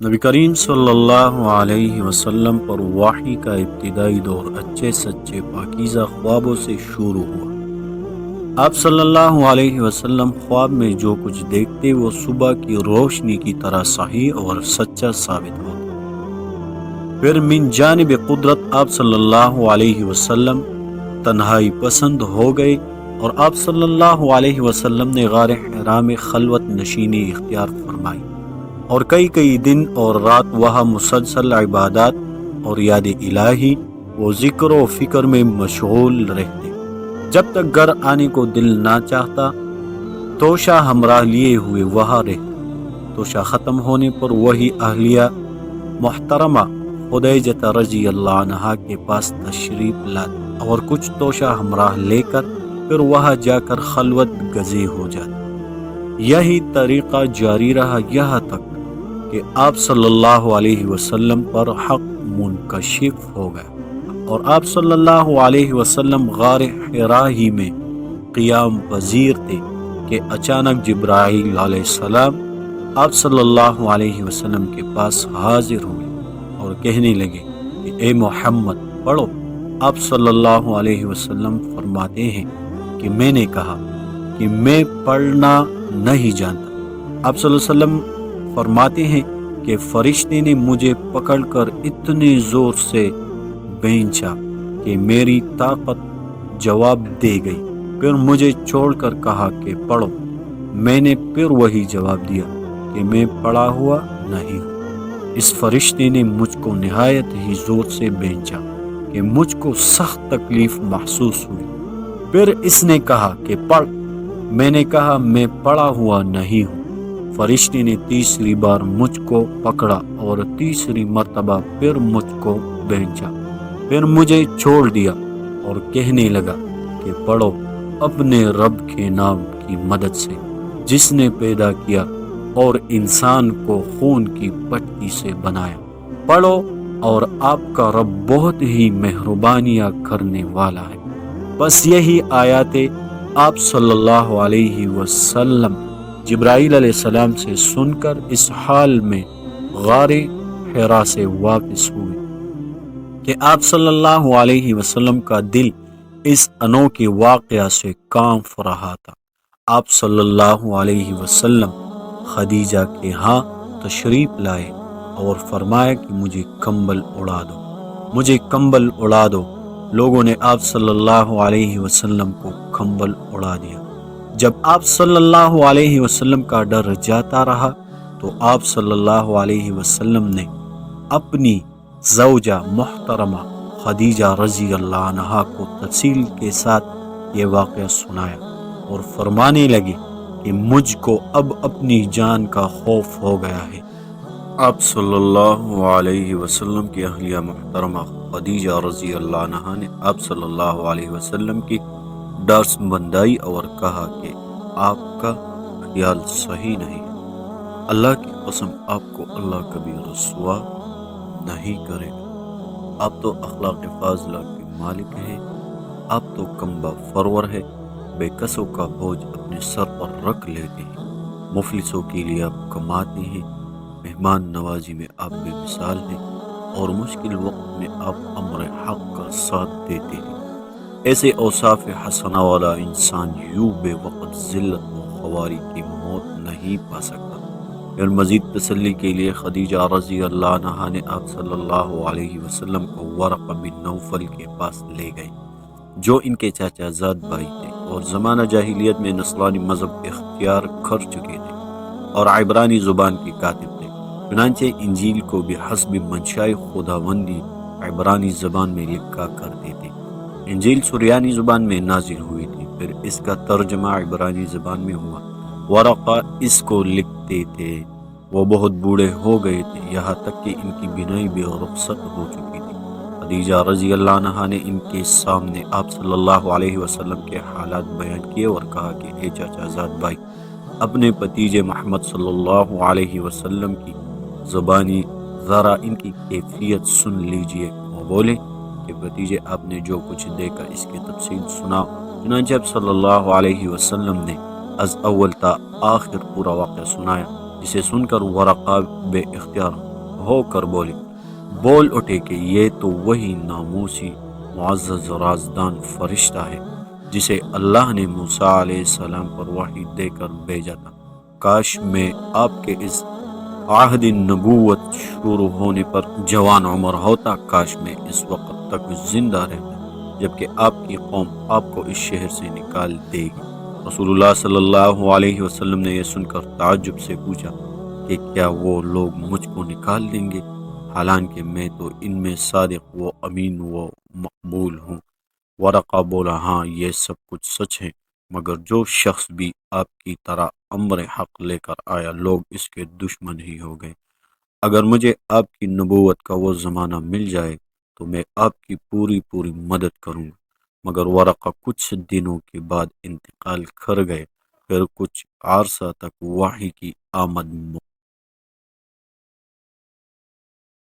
نبی کریم صلی اللہ علیہ وسلم پر وحی کا ابتدائی دور اچھے سچے پاکیزہ خوابوں سے شروع ہوا۔ آپ صلی اللہ علیہ وسلم خواب میں جو کچھ دیکھتے وہ صبح کی روشنی کی طرح صحیح اور سچا ثابت ہوتا۔ پھر من جانب قدرت آپ صلی اللہ علیہ وسلم تنہائی پسند ہو گئے اور آپ صلی اللہ علیہ وسلم نے غار حرا میں خلوت نشینی اختیار فرمائی اور کئی دن اور رات وہاں مسلسل عبادات اور یاد الہی و ذکر و فکر میں مشغول رہتے، جب تک گھر آنے کو دل نہ چاہتا۔ توشہ ہمراہ لیے ہوئے وہاں رہتا۔ توشہ ختم ہونے پر وہی اہلیہ محترمہ خدیجہ رضی اللہ عنہا کے پاس تشریف لاتے اور کچھ توشہ ہمراہ لے کر پھر وہاں جا کر خلوت گزے ہو جاتے۔ یہی طریقہ جاری رہا یہاں تک کہ آپ صلی اللہ علیہ وسلم پر حق منکشف ہو گیا اور آپ صلی اللہ علیہ وسلم غار حرا ہی میں قیام پذیر تھے کہ اچانک جبرائیل علیہ السلام آپ صلی اللہ علیہ وسلم کے پاس حاضر ہوئے اور کہنے لگے کہ اے محمد پڑھو۔ آپ صلی اللہ علیہ وسلم فرماتے ہیں کہ میں نے کہا کہ میں پڑھنا نہیں جانتا۔ آپ صلی اللہ علیہ وسلم فرماتے ہیں کہ فرشتے نے مجھے پکڑ کر اتنے زور سے بھینچا کہ میری طاقت جواب دے گئی، پھر مجھے چھوڑ کر کہا کہ پڑھو۔ میں نے پھر وہی جواب دیا کہ میں پڑھا ہوا نہیں ہوں۔ اس فرشتے نے مجھ کو نہایت ہی زور سے بھینچا کہ مجھ کو سخت تکلیف محسوس ہوئی۔ پھر اس نے کہا کہ پڑھ۔ میں نے کہا میں پڑھا ہوا نہیں ہوں۔ فرشتے نے تیسری بار مجھ کو پکڑا اور تیسری مرتبہ پھر مجھ کو بھینچا، پھر مجھے چھوڑ دیا اور کہنے لگا کہ پڑھو اپنے رب کے نام کی مدد سے جس نے پیدا کیا اور انسان کو خون کی پٹی سے بنایا۔ پڑھو اور آپ کا رب بہت ہی مہربانیاں کرنے والا ہے۔ بس یہی آیاتیں آپ صلی اللہ علیہ وسلم جبرائیل علیہ السلام سے سن کر اس حال میں غار حرا سے واپس ہوئے کہ آپ صلی اللہ علیہ وسلم کا دل اس انوکھے واقعہ سے کانپ رہا تھا۔ آپ صلی اللہ علیہ وسلم خدیجہ کے ہاں تشریف لائے اور فرمایا کہ مجھے کمبل اڑا دو، مجھے کمبل اڑا دو۔ لوگوں نے آپ صلی اللہ علیہ وسلم کو کمبل اڑا دیا۔ جب آپ صلی اللہ علیہ وسلم کا ڈر جاتا رہا تو آپ صلی اللہ علیہ وسلم نے اپنی زوجہ محترمہ خدیجہ رضی اللہ عنہا کو تفصیل کے ساتھ یہ واقعہ سنایا اور فرمانے لگے کہ مجھ کو اب اپنی جان کا خوف ہو گیا ہے۔ آپ صلی اللہ علیہ وسلم کی اہلیہ محترمہ خدیجہ رضی اللہ عنہا نے آپ صلی اللہ علیہ وسلم کی ڈرس بندائی اور کہا کہ آپ کا خیال صحیح نہیں ہے، اللہ کی قسم آپ کو اللہ کبھی رسوا نہیں کرے گا۔ آپ تو اخلاق فاضلہ کے مالک ہیں، آپ تو کمبا فرور ہے، بے کسوں کا بوجھ اپنے سر پر رکھ لیتے ہیں، مفلسوں کے لیے آپ کماتے ہیں، مہمان نوازی میں آپ بے مثال ہیں اور مشکل وقت میں آپ امر حق کا ساتھ دیتے ہیں۔ ایسے اوصاف حسنہ والا انسان یوں بے وقت ذلت و خواری کی موت نہیں پا سکتا۔ پھر مزید تسلی کے لیے خدیجہ رضی اللہ عنہا نے آپ صلی اللہ علیہ وسلم کو ورقہ بن نوفل کے پاس لے گئے جو ان کے چاچا زاد بھائی تھے اور زمانہ جاہلیت میں نصرانی مذہب اختیار کر چکے تھے اور عبرانی زبان کے کاتب تھے۔ چنانچہ انجیل کو بھی حسب منشائے خداوندی عبرانی زبان میں لکھا کرتے تھے۔ انجیل سریانی زبان میں نازل ہوئی تھی، پھر اس کا ترجمہ عبرانی زبان میں ہوا۔ ورقہ اس کو لکھتے تھے، وہ بہت بوڑھے ہو گئے تھے، یہاں تک کہ ان کی بینائی بھی رخصت ہو چکی تھی۔ خدیجہ رضی اللہ عنہا نے ان کے سامنے آپ صلی اللہ علیہ وسلم کے حالات بیان کیے اور کہا کہ اے چاچا زاد بھائی، اپنے بھتیجے محمد صلی اللہ علیہ وسلم کی زبانی ذرا ان کی کیفیت سن لیجئے۔ وہ بولے کہ بھتیجے آپ نے جو کچھ دیکھا اس کی تفصیل سناؤ۔ چنانچہ صلی اللہ علیہ وسلم نے از اول تا آخر پورا واقعہ سنایا، جسے سن کر ورقہ بے اختیار ہو کر بول اٹھے کہ یہ تو وہی ناموسی معزز و رازدان فرشتہ ہے جسے اللہ نے موسیٰ علیہ السلام پر وحی دے کر بھیجا تھا۔ کاش میں آپ کے اس عہد نبوت شروع ہونے پر جوان عمر ہوتا، کاش میں اس وقت تک زندہ رہتا جبکہ آپ کی قوم آپ کو اس شہر سے نکال دے گی۔ رسول اللہ صلی اللہ علیہ وسلم نے یہ سن کر تعجب سے پوچھا کہ کیا وہ لوگ مجھ کو نکال دیں گے، حالانکہ میں تو ان میں صادق و امین و مقبول ہوں۔ ورقہ بولا، ہاں یہ سب کچھ سچ ہے، مگر جو شخص بھی آپ کی طرح امر حق لے کر آیا، لوگ اس کے دشمن ہی ہو گئے۔ اگر مجھے آپ کی نبوت کا وہ زمانہ مل جائے تو میں آپ کی پوری مدد کروں گا۔ مگر ورقہ کچھ دنوں کے بعد انتقال کر گئے، پھر کچھ عرصہ تک وحی کی آمد